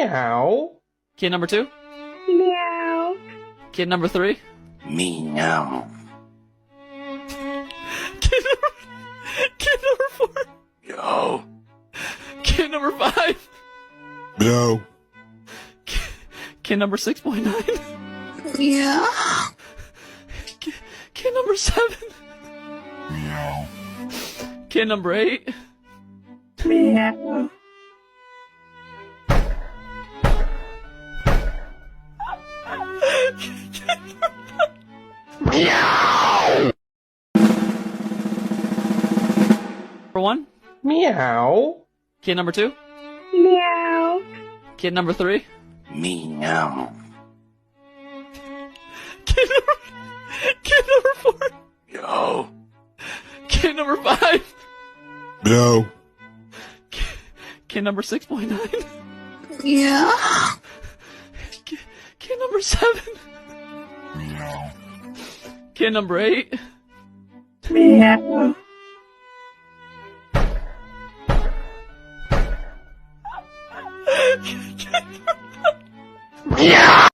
Meow. Kitten number 2? Meow. Kitten number 3? Meow. Kitten number 4? Meow. Kitten number 5? Meow. Kitten number 6.9? Meow. Kitten number 7? Meow. Kitten number 8? Meow. Meow. Number 1? Meow. Kitten number 2? Meow. Kitten number 3? Meow. Kitten number 4? Meow. Kitten number 5? Meow. Kitten number 6.9? Meow. Kitten number 7? Meow. Kitten number 8? Meow. Meow.